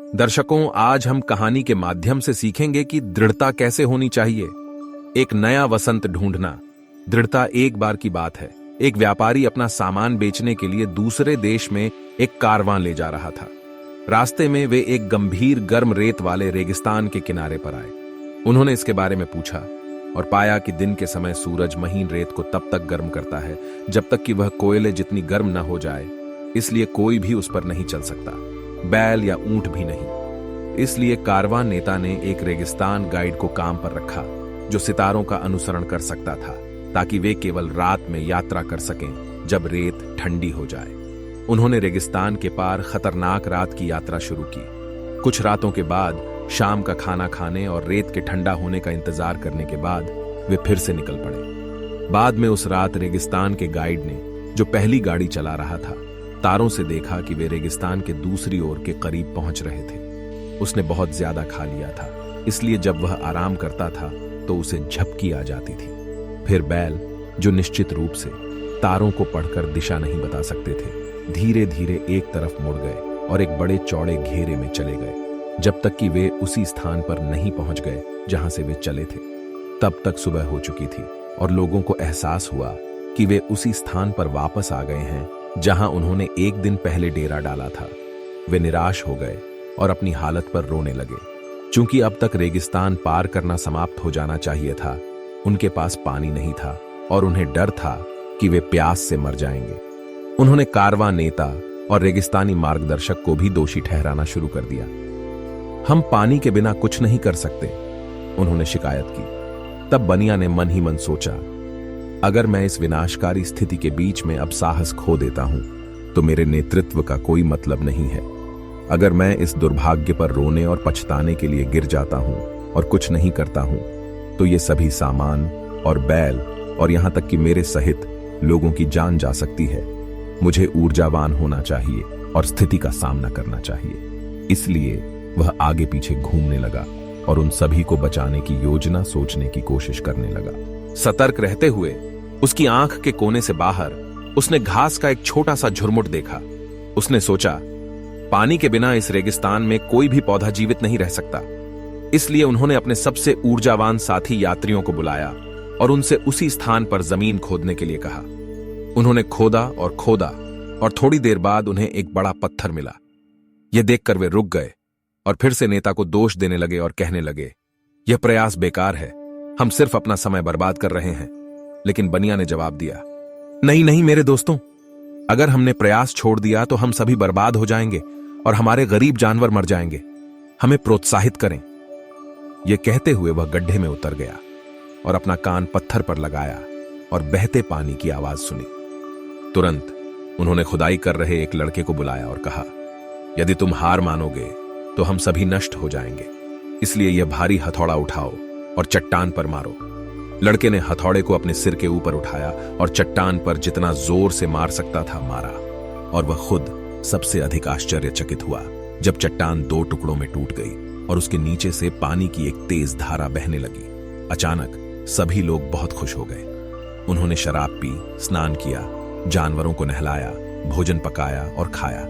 दर्शकों, आज हम कहानी के माध्यम से सीखेंगे कि दृढ़ता कैसे होनी चाहिए। एक नया वसंत ढूंढना। दृढ़ता एक बार की बात है। एक व्यापारी अपना सामान बेचने के लिए दूसरे देश में एक कारवां ले जा रहा था। रास्ते में वे एक गंभीर गर्म रेत वाले रेगिस्तान के किनारे पर आए। उन्होंने इसके बारे में पूछा और पाया कि दिन के समय सूरज महीन रेत को तब तक गर्म करता है जब तक कि वह कोयले जितनी गर्म न हो जाए, इसलिए कोई भी उस पर नहीं चल सकता, बैल या ऊंट भी नहीं। इसलिए कारवां नेता ने एक रेगिस्तान गाइड को काम पर रखा जो सितारों का अनुसरण कर सकता था, ताकि वे केवल रात में यात्रा कर सकें जब रेत ठंडी हो जाए। उन्होंने रेगिस्तान के पार खतरनाक रात की यात्रा शुरू की। कुछ रातों के बाद शाम का खाना खाने और रेत के ठंडा होने का इंतजार करने के बाद वे फिर से निकल पड़े। बाद में उस रात रेगिस्तान के गाइड ने, जो पहली गाड़ी चला रहा था, तारों से देखा कि वे रेगिस्तान के दूसरी ओर के करीब पहुंच रहे थे। उसने बहुत ज्यादा खा लिया था, इसलिए जब वह आराम करता था तो उसे झपकी आ जाती थी। फिर बैल, जो निश्चित रूप से तारों को पढ़कर दिशा नहीं बता सकते थे, धीरे धीरे एक तरफ मुड़ गए और एक बड़े चौड़े घेरे में चले गए, जब तक कि वे उसी स्थान पर नहीं पहुंच गए जहां से वे चले थे। तब तक सुबह हो चुकी थी और लोगों को एहसास हुआ कि वे उसी स्थान पर वापस आ गए हैं जहां उन्होंने एक दिन पहले डेरा डाला था। वे निराश हो गए और अपनी हालत पर रोने लगे। चूंकि अब तक रेगिस्तान पार करना समाप्त हो जाना चाहिए था, उनके पास पानी नहीं था और उन्हें डर था कि वे प्यास से मर जाएंगे। उन्होंने कारवां नेता और रेगिस्तानी मार्गदर्शक को भी दोषी ठहराना शुरू कर दिया। हम पानी के बिना कुछ नहीं कर सकते, उन्होंने शिकायत की। तब बनिया ने मन ही मन सोचा, अगर मैं इस विनाशकारी स्थिति के बीच में अब साहस खो देता हूं तो मेरे नेतृत्व का कोई मतलब नहीं है। अगर मैं इस दुर्भाग्य पर रोने और पछताने के लिए गिर जाता हूं और कुछ नहीं करता हूं तो ये सभी सामान और बैल और यहां तक कि मेरे सहित लोगों की जान जा सकती है। मुझे ऊर्जावान होना चाहिए और स्थिति का सामना करना चाहिए। इसलिए वह आगे पीछे घूमने लगा और उन सभी को बचाने की योजना सोचने की कोशिश करने लगा। सतर्क रहते हुए उसकी आंख के कोने से बाहर उसने घास का एक छोटा सा झुरमुट देखा। उसने सोचा, पानी के बिना इस रेगिस्तान में कोई भी पौधा जीवित नहीं रह सकता। इसलिए उन्होंने अपने सबसे ऊर्जावान साथी यात्रियों को बुलाया और उनसे उसी स्थान पर जमीन खोदने के लिए कहा। उन्होंने खोदा और थोड़ी देर बाद उन्हें एक बड़ा पत्थर मिला। यह देखकर वे रुक गए और फिर से नेता को दोष देने लगे और कहने लगे, यह प्रयास बेकार है, हम सिर्फ अपना समय बर्बाद कर रहे हैं। लेकिन बनिया ने जवाब दिया, नहीं नहीं मेरे दोस्तों, अगर हमने प्रयास छोड़ दिया तो हम सभी बर्बाद हो जाएंगे और हमारे गरीब जानवर मर जाएंगे। हमें प्रोत्साहित करें। यह कहते हुए वह गड्ढे में उतर गया और अपना कान पत्थर पर लगाया और बहते पानी की आवाज सुनी। तुरंत उन्होंने खुदाई कर रहे एक लड़के को बुलाया और कहा, यदि तुम हार मानोगे तो हम सभी नष्ट हो जाएंगे, इसलिए यह भारी हथौड़ा उठाओ और चट्टान पर मारो। लड़के ने हथौड़े को अपने सिर के ऊपर उठाया और चट्टान पर जितना जोर से मार सकता था मारा, और वह खुद सबसे अधिक आश्चर्यचकित हुआ जब चट्टान 2 टुकड़ों में टूट गई और उसके नीचे से पानी की एक तेज धारा बहने लगी। अचानक सभी लोग बहुत खुश हो गए। उन्होंने शराब पी, स्नान किया, जानवरों को नहलाया, भोजन पकाया और खाया।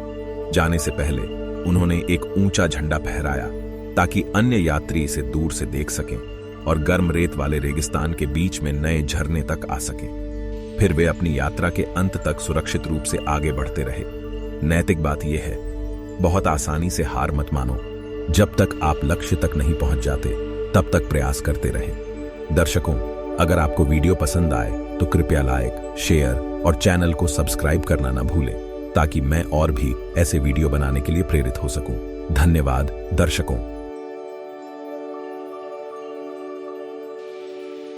जाने से पहले उन्होंने एक ऊंचा झंडा फहराया ताकि अन्य यात्री इसे दूर से देख सकें और गर्म रेत वाले रेगिस्तान के बीच में नए झरने तक आ सकें। फिर वे अपनी यात्रा के अंत तक सुरक्षित रूप से आगे बढ़ते रहे। नैतिक बात यह है, बहुत आसानी से हार मत मानो। जब तक आप लक्ष्य तक नहीं पहुंच जाते तब तक प्रयास करते रहें। दर्शकों, अगर आपको वीडियो पसंद आए तो कृपया लाइक, शेयर और चैनल को सब्सक्राइब करना ना भूलें, ताकि मैं और भी ऐसे वीडियो बनाने के लिए प्रेरित हो सकूं। धन्यवाद दर्शकों।